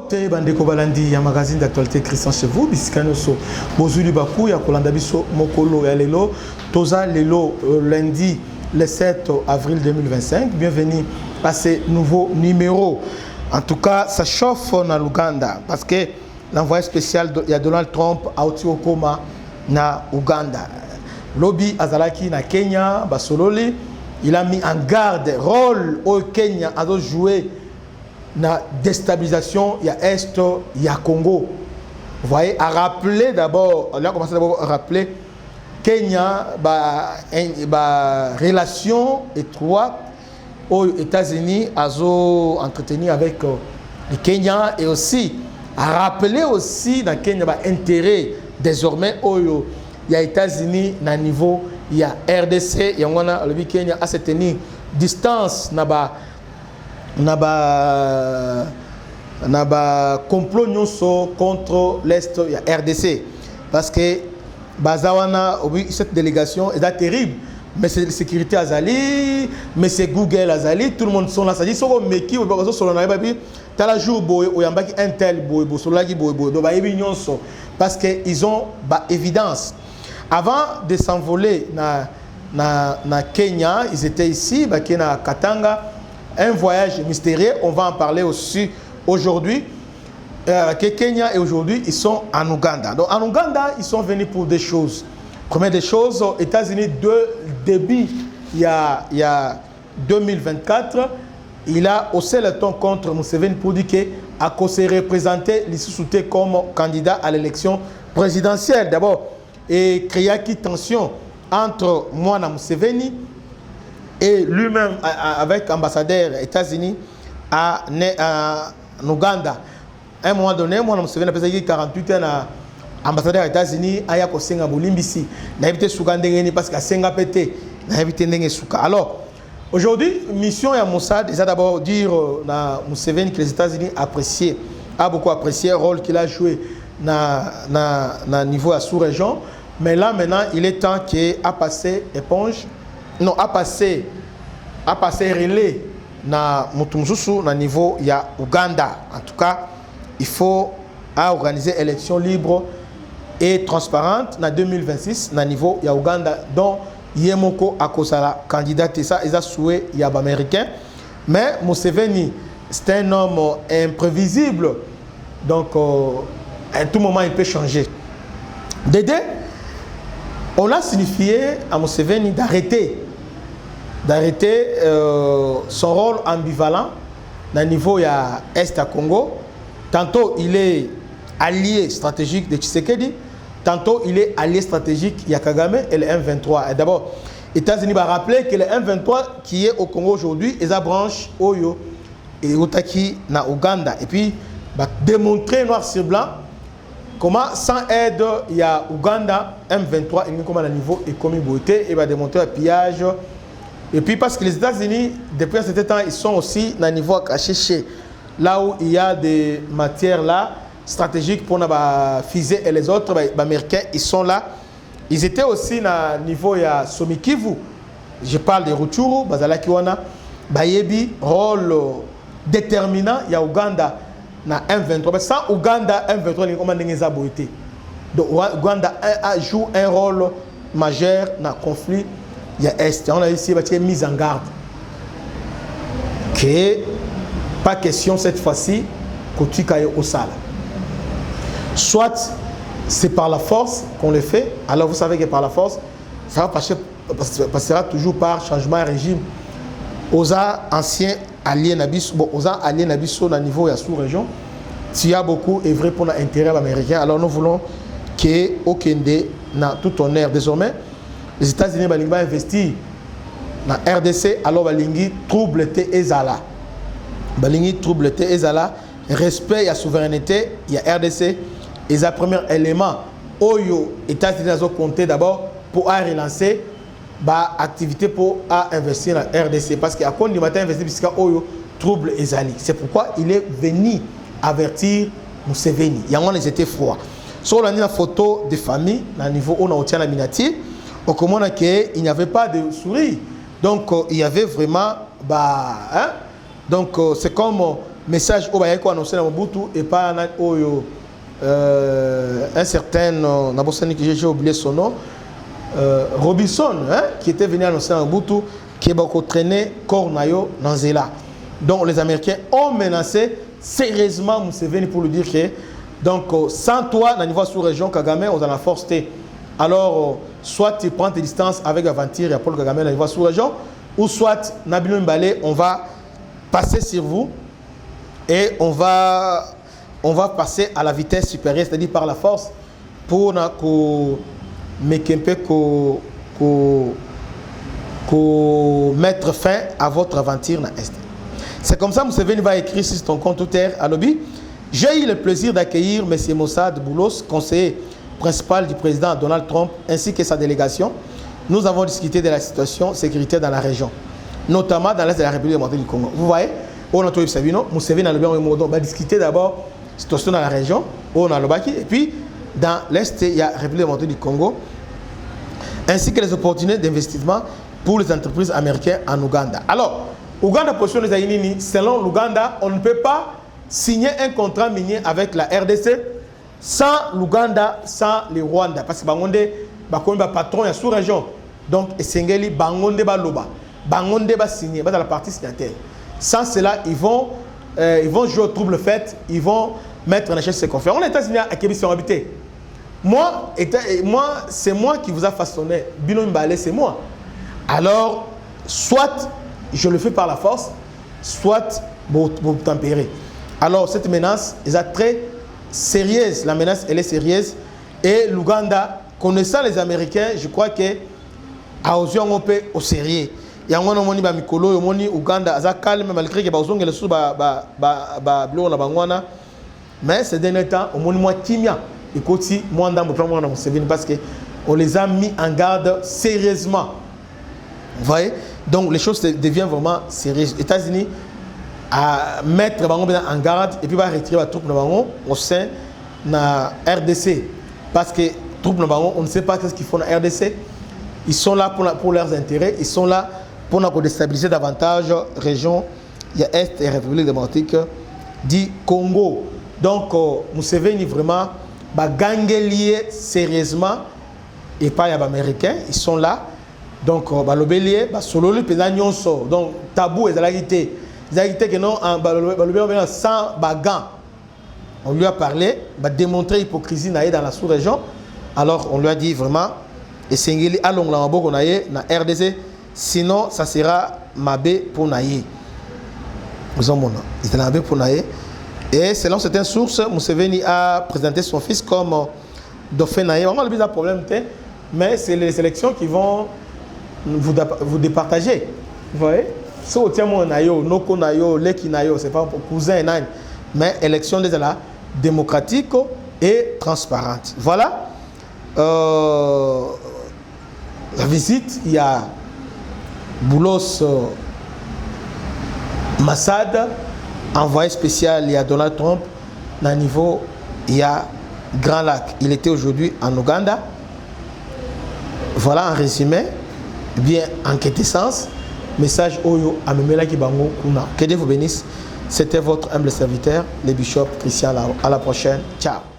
Mbote bandeko balandi ya magazine d'actualité Christian chez vous bisikano so bozuli baku ya kolanda biso mokolo ya lelo toza lelo lundi le 7 avril 2025. Bienvenue à ce nouveau numéro. En tout cas, ça chauffe dans l'Ouganda parce que l'envoyé spécial de Donald Trump a Otiokoma na Ouganda. Lobby Azalaki na Kenya, Basololi, il a mis en garde rôle au Kenya à jouer na déstabilisation ya Est, ya Congo. Vous voyez, à rappeler d'abord, on a commencé d'abord à rappeler Kenya, relation étroite aux États-Unis, à entretenir avec le Kenya et aussi à rappeler aussi dans Kenya intérêt désormais aux États-Unis à niveau il y a RDC et on a le Kenya à se tenir distance naba complot nyonso contre l'Est il y a RDC parce que bazawana cette délégation est terrible. Mais c'est sécurité Azali, mais c'est Google Azali, tout le monde sont là. Ça dit soko meki ou pas sur la naïba t'as la jour boy ou yamba qui intel boy sur la boy donc bah nyonso parce que ils ont évidence. Avant de s'envoler na Kenya, ils étaient ici bah na Katanga, un voyage mystérieux. On va en parler aussi aujourd'hui. Que Kenya et aujourd'hui ils sont en Ouganda. Donc en Ouganda ils sont venus pour des choses. Première des choses, aux États-Unis, début il y a 2024, il a haussé le ton contre Museveni pour dire qu'il a se représenté l'Issouté comme candidat à l'élection présidentielle. D'abord, et créer une tension entre moi et Museveni et lui-même avec l'ambassadeur des États-Unis en Ouganda. À un moment donné, moi, Museveni a passé 48 ans à ambassadeur des États-Unis aya ko senga bolimbisi na éviter souka ndengeni parce que senga pété na éviter ndenge souka. Alors aujourd'hui mission ya Mossad déjà d'abord dire na Museveni que les États-Unis a beaucoup apprécié le rôle qu'il a joué na niveau à sous-région, mais là maintenant il est temps qu'il a passé éponge non a passé relais na mutumzusu na niveau ya Ouganda. En tout cas il faut organiser élection libre et transparente en 2026 na niveau ya Ouganda dont Yemoko Akosala candidat et ça ils a souhait y a américain mais Museveni c'est un homme imprévisible donc à tout moment il peut changer. Dédé on a signifié à Museveni d'arrêter son rôle ambivalent na niveau ya Est à Congo. Tantôt il est allié stratégique de Tshisekedi, tantôt il est allié stratégique il y a Kagame et le M23. Et d'abord, les États-Unis va rappeler que le M23 qui est au Congo aujourd'hui est la branche Oyo et Otaki na Ouganda. Et puis, va démontrer noir sur blanc comment sans aide il y a Ouganda, M23, il y a comment le niveau économique beauté et va démontrer le pillage. Et puis parce que les États-Unis, depuis un certain temps, ils sont aussi dans le niveau à cacher là où il y a des matières là stratégiques pour les fusées et les autres américains, ils sont là. Ils étaient aussi à niveau ya Somikivu. Je parle de Rutshuru, Bazalaki wana, Bayebi, rôle déterminant ya Ouganda na M23. Sans Ouganda, M23 n'est pas de boité. Donc Ouganda joue un rôle majeur dans le conflit ya Est. On a ici une mise en garde. Que pas question cette fois-ci que tu cailles au sale. Soit c'est par la force qu'on le fait, alors vous savez que par la force, ça passera toujours par changement de régime. Aux anciens alliés Nabiso, bon, aux alliés Nabiso au niveau de la sous-région, s'il y a beaucoup est vrai pour l'intérêt américain, alors nous voulons que Okende na tout honneur. Désormais, les États-Unis vont investir dans la RDC, alors Balingi trouble te ezala. Balingi trouble te ezala, respect et la souveraineté, il y a RDC. Et le premier élément, Oyo, États-Unis ont compté d'abord pour relancer l'activité pour investir dans la RDC. Parce qu'à compte du matin, investir puisque Oyo trouble Ezali. C'est pourquoi il est venu avertir Museveni. Il y a un ils étaient froids. Sur la photo de famille, à niveau où on tient la minati, on comprend qu'il n'y avait pas de souris. Donc il y avait vraiment, donc c'est comme message au Bayako annoncé dans Mobutu et pas un certain, j'ai oublié son nom, Robinson, hein, qui était venu annoncer dans Mobutu qui est traîné Cornayo dans Zela. Donc les Américains ont menacé sérieusement Museveni pour lui dire que donc sans toi, dans le niveau sous-région, Kagame, on a la force. Alors, soit tu prends tes distances avec Aventure et Paul Kagame dans le niveau sous-région, ou soit Nabilou Mbale, on va passer sur vous et on va passer à la vitesse supérieure, c'est-à-dire par la force, pour mettre fin à votre aventure dans l'Est. C'est comme ça que Museveni va écrire sur ton compte Twitter à Lobby. J'ai eu le plaisir d'accueillir M. Mossad Boulos, conseiller principal du président Donald Trump, ainsi que sa délégation. Nous avons discuté de la situation sécuritaire dans la région, notamment dans l'Est de la République démocratique du Congo. Vous voyez, on a trouvé Sabino, Museveni on va discuter d'abord de la situation dans la région, on a le Baki, et puis dans l'Est, il y a la République démocratique du Congo, ainsi que les opportunités d'investissement pour les entreprises américaines en Ouganda. Alors, Ouganda, position des Aïnini, selon l'Ouganda, on ne peut pas signer un contrat minier avec la RDC sans l'Ouganda, sans le Rwanda. Parce que Bangonde, patron, il y a sous-région. Donc, Essengeli, Bangonde, Baloba. Bangonde va signer, va dans la partie signataire. Sans cela, ils vont jouer au trouble fait, ils vont mettre en échec ces conflits. On est États-Unis à Québec, sont habités. Moi, c'est moi qui vous a façonné. Bino Mbale, c'est moi. Alors, soit je le fais par la force, soit pour tempérer. Alors, cette menace est très sérieuse. La menace, elle est sérieuse. Et l'Ouganda, connaissant les Américains, je crois que a osé on peut au sérieux. Il y a un moment où Mikolo, Ouganda, a calme malgré que bazonge le sous blo na bangwana. Mais ces derniers temps, au moins timia. Et côté moi dans mon plan parce que on les a mis en garde sérieusement. Vous voyez? Donc les choses deviennent vraiment sérieuses. Les États-Unis à mettre en garde et puis va retirer les troupes au sein de la RDC. Parce que les troupes, on ne sait pas ce qu'ils font dans la RDC. Ils sont là pour leurs intérêts. Ils sont là pour déstabiliser davantage la région Est et République démocratique du Congo. Donc, Museveni vraiment va gagner lié sérieusement et pas les Américains. Ils sont là. Donc, balobelier, solo le pédant nyonso. Donc, tabou et zalagité. Zalagité que non, balobelier sans bagan. On lui a parlé, démontrer l'hypocrisie dans la sous-région. Alors, on lui a dit vraiment, et Sengeli allons la mabo na RDC, sinon ça sera mabé pour naïe. Vous en montrez. C'est mabé pour naïe. Et selon certaines sources, Museveni a présenté son fils comme dauphin naïe. Vraiment, le bizarre problème, mais c'est les élections qui vont vous départager. Vous voyez? Si vous avez naïo, noko naïo, leki naïo, c'est pas pour cousin naï, mais élection déjà là, démocratique et transparente. Voilà. La visite, il y a Boulos Massad, envoyé spécial, il y a Donald Trump, dans le niveau, il y a Grand Lac. Il était aujourd'hui en Ouganda. Voilà un résumé, bien en quintessence. Message Oyo Amemela Kibango Kuna. Que Dieu vous bénisse. C'était votre humble serviteur, le bishop Christian Lao. À la prochaine. Ciao.